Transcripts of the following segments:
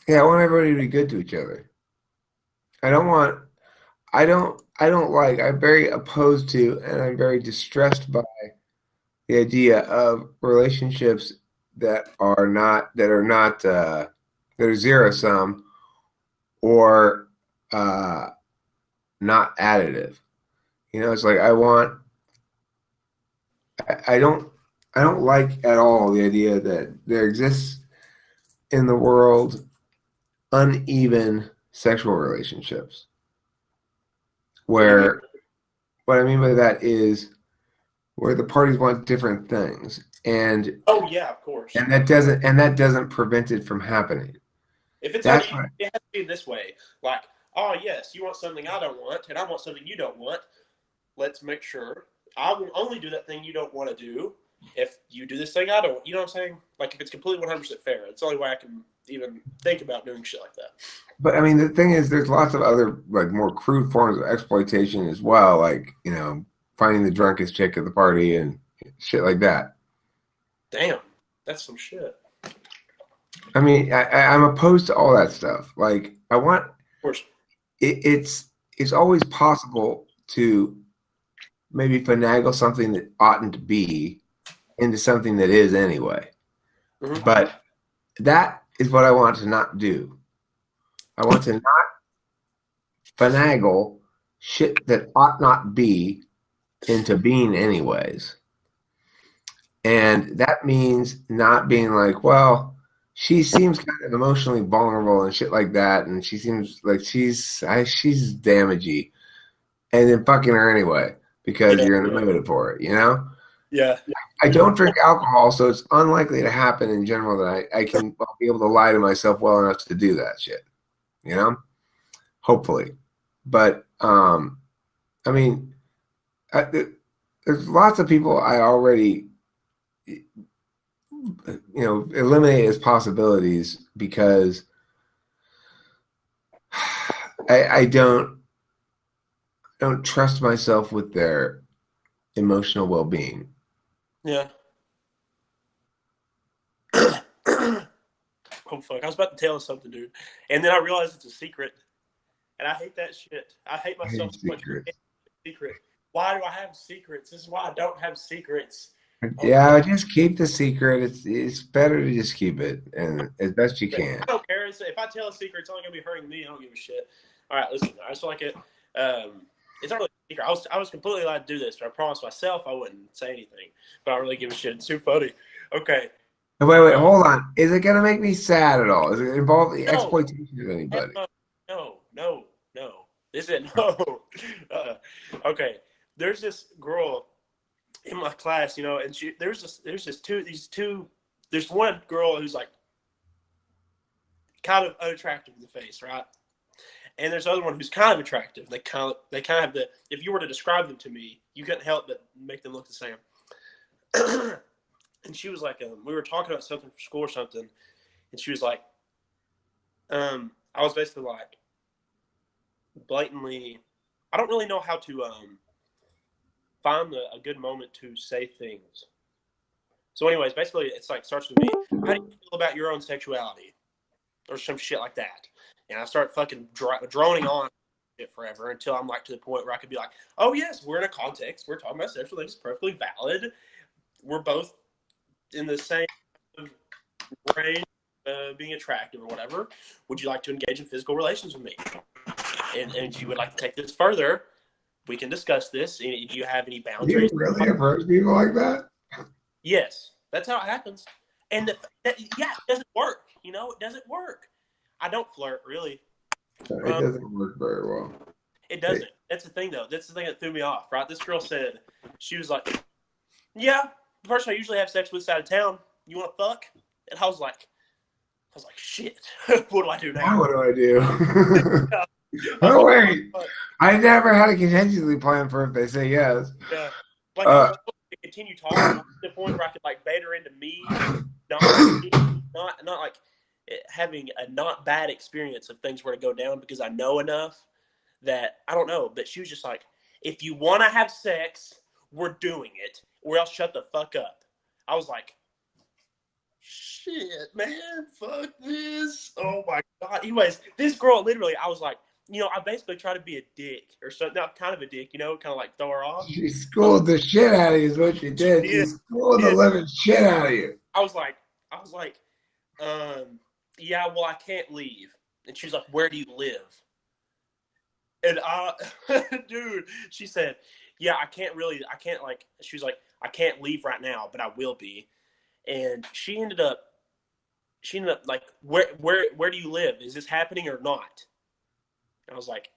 Yeah, I want everybody to be good to each other. I don't want I don't like I'm very opposed to and I'm very distressed by the idea of relationships that are zero sum or uh not additive. You know, it's like I don't I don't like at all the idea that there exists in the world uneven sexual relationships What do you mean? where what I mean by that is where the parties want different things Oh yeah, of course. and that doesn't prevent it from happening. If it's That's uneven, what it has to be this way. Like, oh yes, you want something I don't want, and I want something you don't want. Let's make sure I will only do that thing you don't want to do. If you do this thing I don't, you know what I'm saying? Like if it's completely 100% fair, it's the only way I can even think about doing shit like that. but I mean the thing is there's lots of other like more crude forms of exploitation as well, like, you know, finding the drunkest chick at the party and shit like that. Damn, that's some shit. I mean, I'm opposed to all that stuff. Like, I want Of course. it's always possible to maybe finagle something that oughtn't to be into something that is anyway. Mm-hmm. But that is what I want to not do. I want to not finagle shit that ought not be into being anyways. And that means not being like, well, she seems kind of emotionally vulnerable and shit like that, and she seems like she's damagey, and then fucking her anyway because Yeah, you're in the mood for it, you know? yeah. I don't drink alcohol, so it's unlikely to happen in general that I can I'll be able to lie to myself well enough to do that shit, you know? Hopefully. But I mean, there's lots of people I already eliminate as possibilities because I don't trust myself with their emotional well-being. Yeah. Oh fuck! I was about to tell us something, dude, and then I realized it's a secret, and I hate that shit. I hate I myself hate so much. secrets. Secret. Why do I have secrets? This is why I don't have secrets. Oh my Yeah, just keep the secret. It's better to just keep it and as best you god! can. I don't care. If I tell a secret, it's only gonna be hurting me. I don't give a shit. All right, listen. I just feel like it. It's not really a secret. I was completely allowed to do this, but I promised myself I wouldn't say anything. But I don't really give a shit. It's too funny. Okay. Wait, Uh, hold on. Is it gonna make me sad at all? Is it involve the no, exploitation of anybody? no, no. This is no. Uh, okay. There's this girl in my class, and there's one girl who's like kind of unattractive in the face, right? And there's another one who's kind of attractive. They kind of have the if you were to describe them to me, you couldn't help but make them look the same. And she was like, we were talking about something for school or something, and she was like, I was basically like blatantly, I don't really know how to find a good moment to say things. So, anyways, basically, it's like starts with me. How do you feel about your own sexuality, or some shit like that? And I start fucking droning on it forever until I'm like to the point where I could be like, "Oh yes, we're in a context. We're talking about sexual things. Perfectly valid. We're both in the same range, being attractive or whatever. Would you like to engage in physical relations with me? And if you would like to take this further, we can discuss this. Do you have any You boundaries?" really approach people like that? Yes, that's how it happens. And yeah, it doesn't work. It doesn't work. I don't flirt really. It Um, doesn't work very well. it It, doesn't. That's the thing, though. That's the thing that threw me off. Right? This girl said she was like, "Yeah, the person I usually have sex with is out of town. You want to fuck?" And I was like, "Shit, what do I do now now?" what do I do? I was Oh like, wait, "Fuck." I never had a contingency plan for if they say yes. Yeah, like I was Uh, hoping to continue talking to the point where I could like bait her into me, not not like having a not bad experience if things were to go down because I know enough that I don't know. But she was just like, if you want to have sex, we're doing it, or else shut the fuck up. I was like, shit, man, fuck this. Oh my God. Anyways, this girl literally, I was like, I basically tried to be a dick or something. Not kind of a dick, kind of like throw her off. She schooled the shit out of you is what she did. She schooled the living shit out of you. I was like, yeah, well, I can't leave. And she's like, where do you live? And dude, she said, yeah, she was like, I can't leave right now, but I will be. And she ended up like, where do you live? Is this happening or not? And I was like,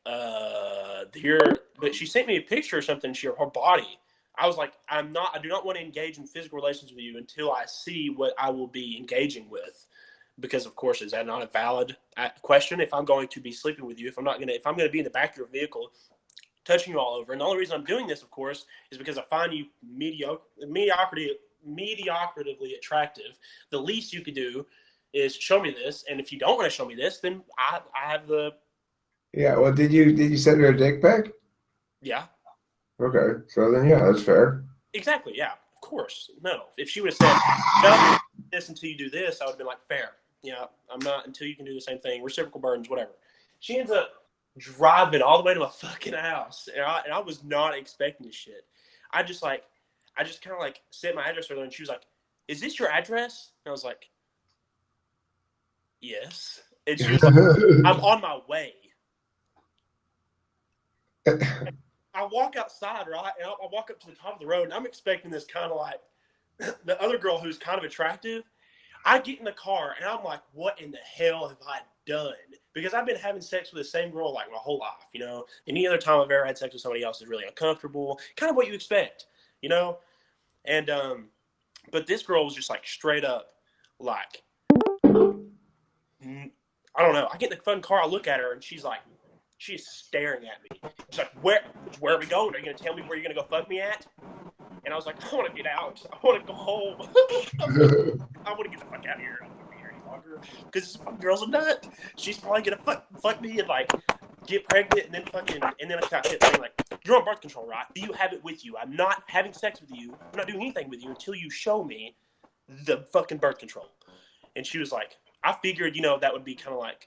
here, but she sent me a picture or something, her body. I was like, I do not want to engage in physical relations with you until I see what I will be engaging with. Because of course, is that not a valid question? If I'm going to be sleeping with you, if I'm going to be in the back of your vehicle, touching you all over, and the only reason I'm doing this, of course, is because I find you mediocritively attractive. The least you could do is show me this, and if you don't want to show me this, then I have the. Yeah. Well, did you send her a dick pic? Yeah. Okay. So then, yeah, that's fair. Exactly. Yeah. Of course. No. If she would have said, "No, this until you do this," I would have been like, "Fair. Yeah, I'm not until you can do the same thing. Reciprocal burdens, whatever." She ends up driving all the way to my fucking house, and I was not expecting this shit. I just kind of like sent my address with her, and she was like, "Is this your address?" And I was like, "Yes." And she was like, "I'm on my way." I walk outside, right? And I walk up to the top of the road, and I'm expecting this kind of like the other girl who's kind of attractive. I get in the car, and I'm like, what in the hell have I done? Because I've been having sex with the same girl like my whole life, Any other time I've ever had sex with somebody else is really uncomfortable, kind of what you expect, And, but this girl was just like straight up, like, I don't know. I get in the fun car, I look at her, and she's staring at me. She's like, where are we going? Are you going to tell me where you're going to go fuck me at? And I was like, I want to get out. I want to go home. I want to get the fuck out of here. I don't want to be here any longer. Because this girl's a nut. She's probably going to fuck me and like get pregnant and then I got shit saying like, you're on birth control, right? Do you have it with you? I'm not having sex with you. I'm not doing anything with you until you show me the fucking birth control. And she was like, I figured, that would be kind of like,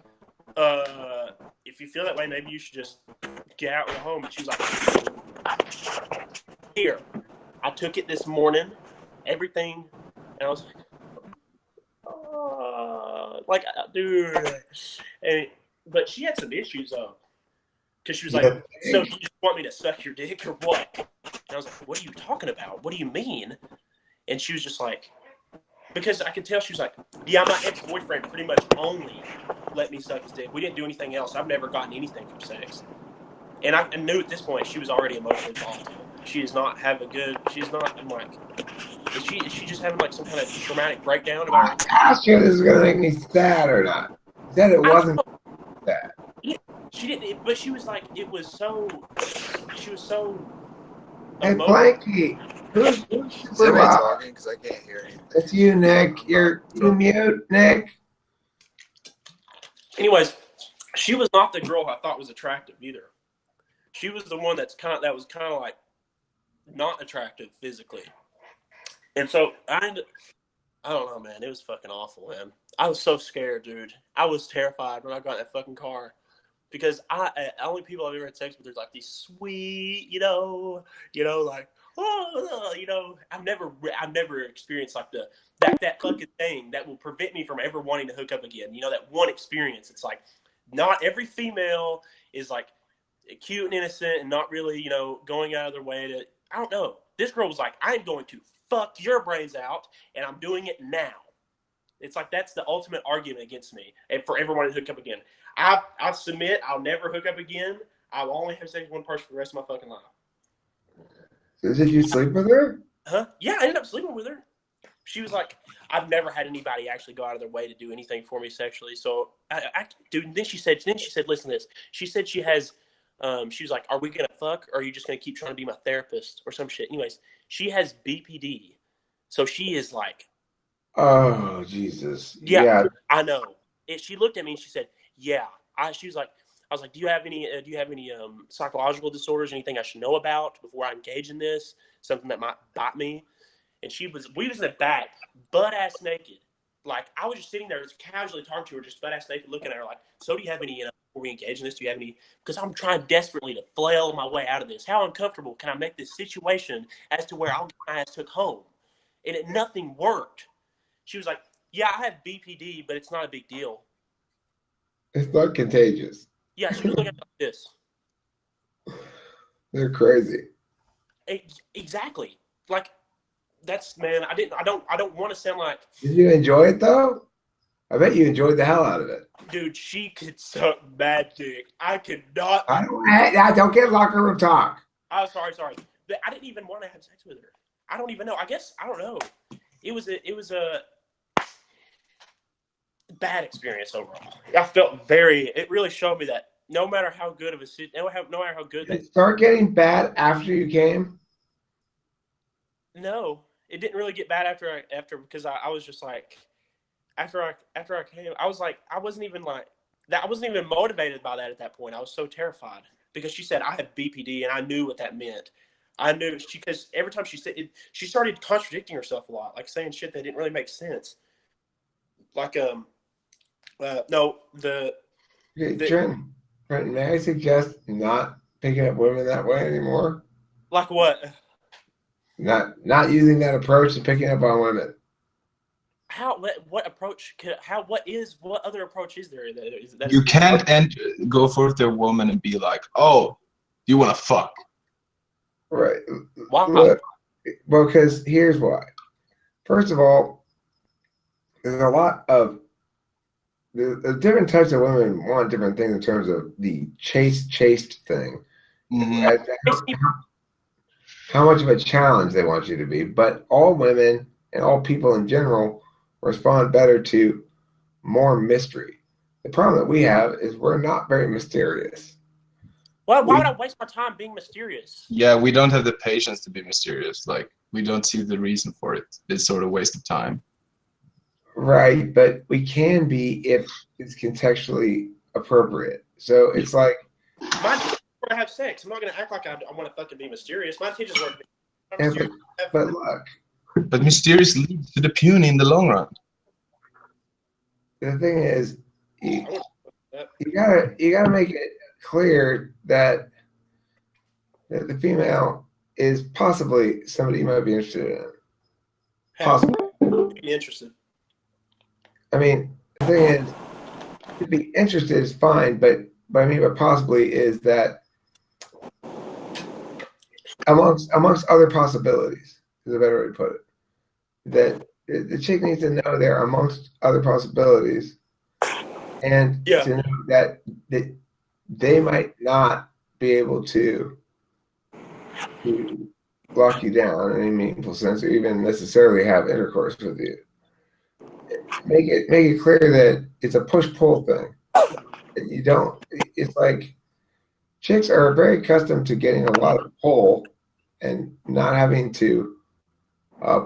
if you feel that way, maybe you should just get out and go home. And she was like, here. I took it this morning, everything, and I was like, dude. But she had some issues, though. Because she was like, so you just want me to suck your dick or what? And I was like, what are you talking about? What do you mean? And she was just like, because I could tell she was like, yeah, my ex-boyfriend pretty much only let me suck his dick. We didn't do anything else. I've never gotten anything from sex. And I knew at this point she was already emotionally volatile. She is not having she's not, I'm like, is she just having like some kind of traumatic breakdown about her? I asked her this is going to make me sad or not. She said it wasn't sad. Yeah, she didn't, but she was like, she was so Hey, Blanky, who's Somebody talking because I can't hear anything. It's you, Nick. You're mute, Nick. Anyways, she was not the girl I thought was attractive either. She was the one that was kind of like not attractive physically. And so I don't know, man. It was fucking awful, man. I was so scared, dude. I was terrified when I got in that fucking car. Because only people I've ever had sex with are like these sweet, like, I've never experienced like that fucking thing that will prevent me from ever wanting to hook up again. That one experience. It's like not every female is like cute and innocent and not really, going out of their way to. I don't know. This girl was like, I'm going to fuck your brains out, and I'm doing it now. It's like that's the ultimate argument against me and for everyone to hook up again. I submit I'll never hook up again. I'll only have sex with one person for the rest of my fucking life. So did you sleep with her? Huh? Yeah, I ended up sleeping with her. She was like, I've never had anybody actually go out of their way to do anything for me sexually. So dude, and then she said, listen to this. She said she has, she was like, are we going to fuck? Or are you just going to keep trying to be my therapist or some shit? Anyways, she has BPD. So she is like, oh, Jesus. Yeah. I know. She looked at me and she said, yeah. I was like, do you have any psychological disorders, anything I should know about before I engage in this? Something that might bite me? And we was in the back, butt ass naked, like, I was just sitting there just casually talking to her, just butt-ass naked, looking at her like, so do you have any, before we engage in this, do you have any, because I'm trying desperately to flail my way out of this. How uncomfortable can I make this situation as to where I'll get my ass took home? And nothing worked. She was like, yeah, I have BPD, but it's not a big deal. It's not contagious. Yeah, she was looking at this. They're crazy. Exactly. Like, that's, man, I don't want to sound like. Did you enjoy it though? I bet you enjoyed the hell out of it. Dude, she could suck bad dick. I could not. I don't get locker room talk. Oh, sorry. But I didn't even want to have sex with her. I don't even know. I guess I don't know. It was a bad experience overall. I felt it really showed me that no matter how good of a no matter how good Did it start getting bad after you came? No, it didn't really get bad after because I was just like after I came, I was like, I wasn't even like that. I wasn't even motivated by that at that point. I was so terrified because she said I have BPD and I knew what that meant. I knew because every time she said it, she started contradicting herself a lot, like saying shit that didn't really make sense. Like Trenton, may I suggest not picking up women that way anymore? Like what? Not using that approach to picking up on women. How? What approach? What other approach is there? You can't go for the woman and be like, "Oh, you want to fuck?" Right. Why? Look, well, because here's why. First of all, there's a lot of the different types of women want different things in terms of the chased thing. Mm-hmm. How much of a challenge they want you to be. But all women and all people in general respond better to more mystery. The problem that we have is we're not very mysterious. Why would I waste my time being mysterious? Yeah, we don't have the patience to be mysterious. Like, we don't see the reason for it. It's sort of a waste of time. Right, but we can be if it's contextually appropriate. So it's like, my intentions were to have sex. I'm not going to act like I want to fucking be mysterious. My intentions were to be but look, but mysterious leads to the puny in the long run. the thing is, you gotta make it clear that the female is possibly somebody you might be interested in. Possibly. Be interested. I mean, the thing is, to be interested is fine, but what I mean by possibly is that amongst other possibilities is a better way to put it. That the chick needs to know there amongst other possibilities, and to know that they might not be able to lock you down in any meaningful sense, or even necessarily have intercourse with you. Make it clear that it's a push-pull thing. You don't. It's like chicks are very accustomed to getting a lot of pull and not having to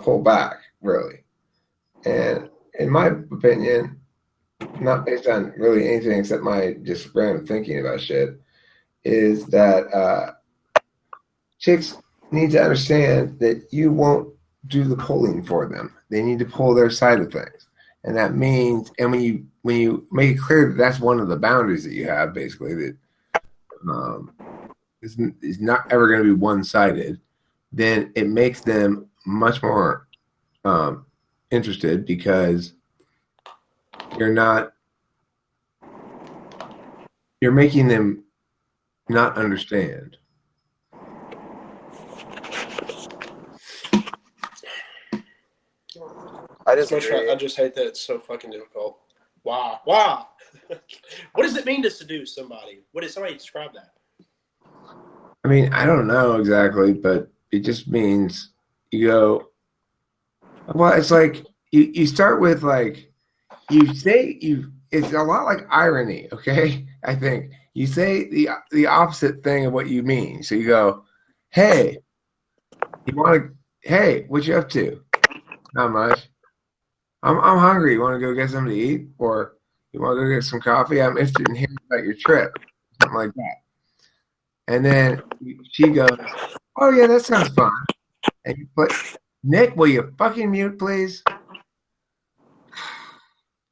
pull back, really. And in my opinion, not based on really anything except my just random thinking about shit, is that chicks need to understand that you won't do the pulling for them. They need to pull their side of things. And that means, and when you make it clear that that's one of the boundaries that you have, basically, that is not ever going to be one-sided, then it makes them much more interested, because you're making them not understand. I disagree. I just hate that it's so fucking difficult. Wow. What does it mean to seduce somebody? What does somebody describe that? I mean, I don't know exactly, but it just means you go, well, it's like you start with like, it's a lot like irony, okay? I think you say the opposite thing of what you mean. So you go, hey, what you up to? Not much. I'm hungry. You want to go get something to eat? Or you want to go get some coffee? I'm interested in hearing about your trip. Something like that. And then she goes, oh, yeah, that sounds fun. And you put, Nick, will you fucking mute, please?